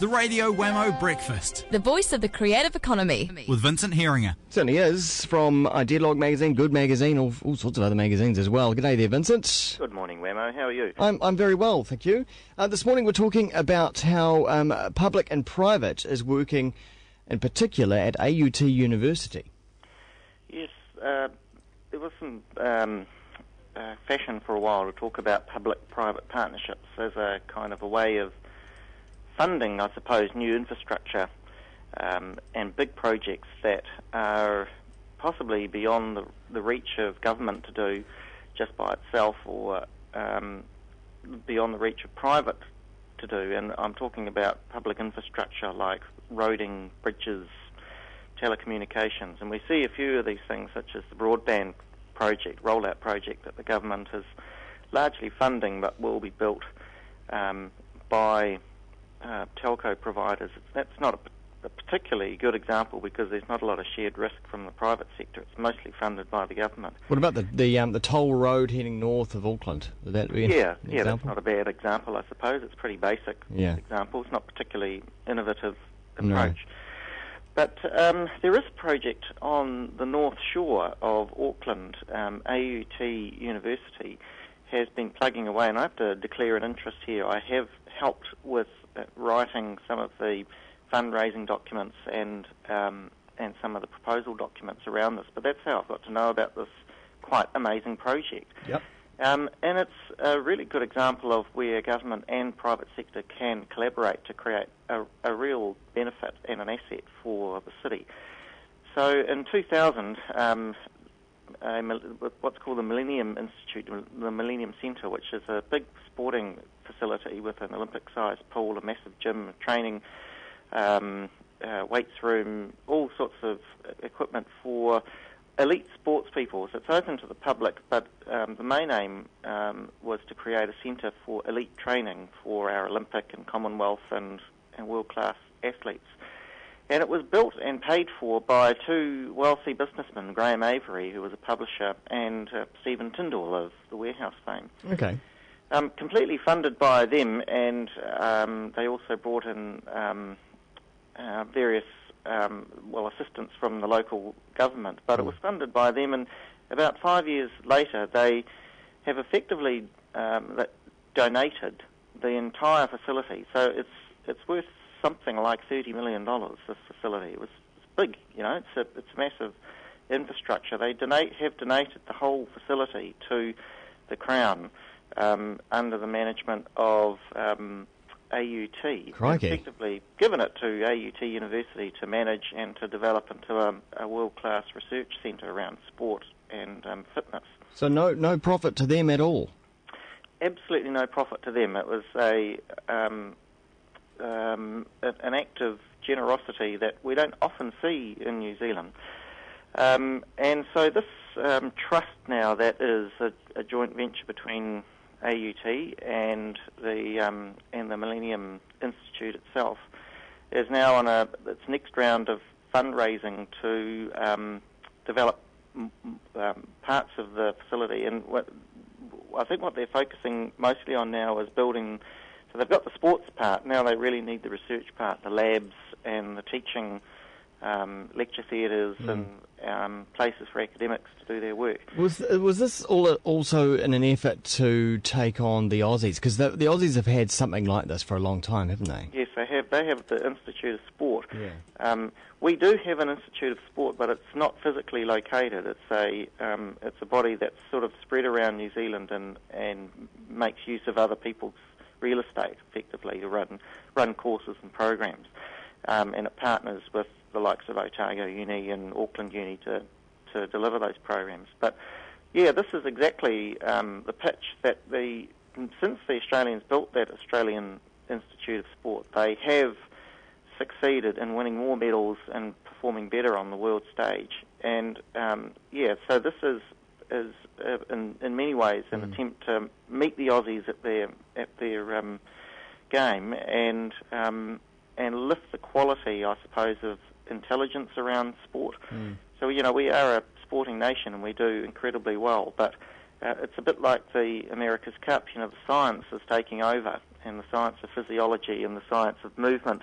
The Radio Wammo Breakfast. The voice of the creative economy. With Vincent Heeringa. Certainly is, from Idealogue magazine, Good magazine, all sorts of other magazines as well. G'day there, Vincent. Good morning, Wammo. How are you? I'm very well, thank you. This morning we're talking about how public and private is working, in particular at AUT University. Yes, there was some fashion for a while to talk about public-private partnerships as a kind of a way of funding, I suppose, new infrastructure and big projects that are possibly beyond the reach of government to do just by itself, or beyond the reach of private to do. And I'm talking about public infrastructure like roading, bridges, telecommunications. And we see a few of these things, such as the broadband project, rollout project that the government is largely funding but will be built by telco providers. That's not a particularly good example because there's not a lot of shared risk from the private sector. It's mostly funded by the government. What about the toll road heading north of Auckland? Would that be an example? That's not a bad example, I suppose. It's a pretty basic example. It's not particularly innovative approach. No. But there is a project on the north shore of Auckland. AUT University has been plugging away, and I have to declare an interest here. I have helped with writing some of the fundraising documents and some of the proposal documents around this. But that's how I've got to know about this quite amazing project. Yep. And it's a really good example of where government and private sector can collaborate to create a real benefit and an asset for the city. So in 2000, what's called the Millennium Institute, the Millennium Centre, which is a big sporting facility with an Olympic-sized pool, a massive gym, a training, weights room, all sorts of equipment for elite sports people. So it's open to the public, but the main aim was to create a centre for elite training for our Olympic and Commonwealth and world-class athletes. And it was built and paid for by two wealthy businessmen, Graham Avery, who was a publisher, and Stephen Tyndall of the Warehouse fame. Okay. Completely funded by them, and they also brought in various assistance from the local government, but it was funded by them, and about 5 years later they have effectively donated the entire facility. So it's worth something like $30 million, this facility. It's big, it's massive infrastructure. They have donated the whole facility to the Crown under the management of AUT. Crikey. Effectively given it to AUT University to manage and to develop into a world-class research centre around sport and fitness. So no profit to them at all? Absolutely no profit to them. It was an act of generosity that we don't often see in New Zealand. And so this trust now, that is a joint venture between AUT and the Millennium Institute itself, is now on its next round of fundraising to develop parts of the facility. And I think what they're focusing mostly on now is building. So they've got the sports part. Now they really need the research part, the labs and the teaching, lecture theatres and places for academics to do their work. Was this also in an effort to take on the Aussies? Because the Aussies have had something like this for a long time, haven't they? Yes, they have. They have the Institute of Sport. Yeah. We do have an Institute of Sport, but it's not physically located. It's a body that's sort of spread around New Zealand and makes use of other people's real estate, effectively, to run courses and programs. And it partners with the likes of Otago Uni and Auckland Uni to deliver those programs. But yeah, this is exactly the pitch that since the Australians built that Australian Institute of Sport, they have succeeded in winning more medals and performing better on the world stage. And so this is in many ways an attempt to meet the Aussies at their game and lift the quality, I suppose, of intelligence around sport. So we are a sporting nation and we do incredibly well, but it's a bit like the America's Cup. The science is taking over, and the science of physiology and the science of movement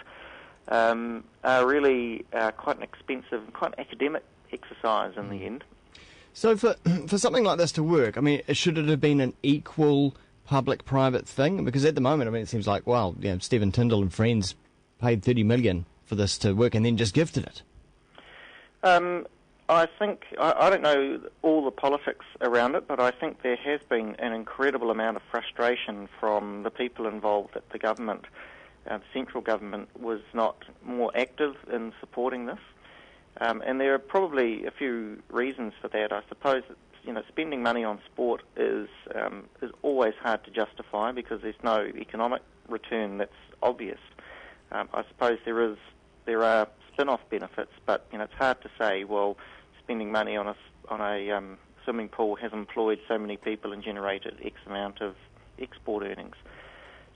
are really quite an expensive and quite academic exercise in the end. So for something like this to work, I mean, should it have been an equal public-private thing? Because at the moment, I mean, it seems like, well, Stephen Tyndall and friends paid $30 million for this to work and then just gifted it. I think, I don't know all the politics around it, but I think there has been an incredible amount of frustration from the people involved at the government. The central government was not more active in supporting this. And there are probably a few reasons for that. I suppose that, spending money on sport is always hard to justify because there's no economic return that's obvious. I suppose there are spin-off benefits, but it's hard to say, well, spending money on a swimming pool has employed so many people and generated X amount of export earnings.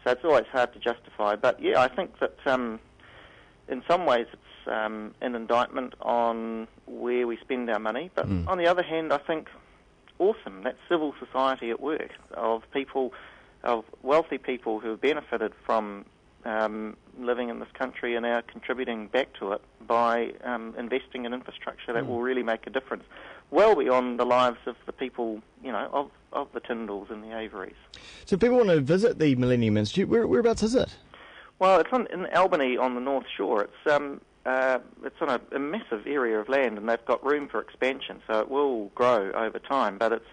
So it's always hard to justify. But yeah, I think that in some ways it's an indictment on where we spend our money. But on the other hand, I think awesome, that's civil society at work, of wealthy people who have benefited from living in this country and are contributing back to it by investing in infrastructure that will really make a difference, well beyond the lives of the people, of the Tyndalls and the Averys. So if people want to visit the Millennium Institute, whereabouts is it? Well, it's in Albany on the North Shore. It's on a massive area of land, and they've got room for expansion, so it will grow over time. But it's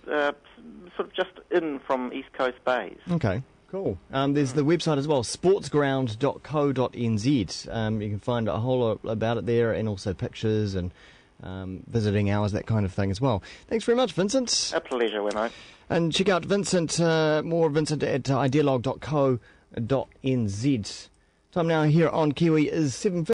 sort of just in from East Coast Bays. Okay. Cool. There's the website as well, sportsground.co.nz. You can find a whole lot about it there, and also pictures and visiting hours, that kind of thing as well. Thanks very much, Vincent. A pleasure, Wammo. And check out Vincent, more Vincent at idealog.co.nz. Time now here on Kiwi is 7:50.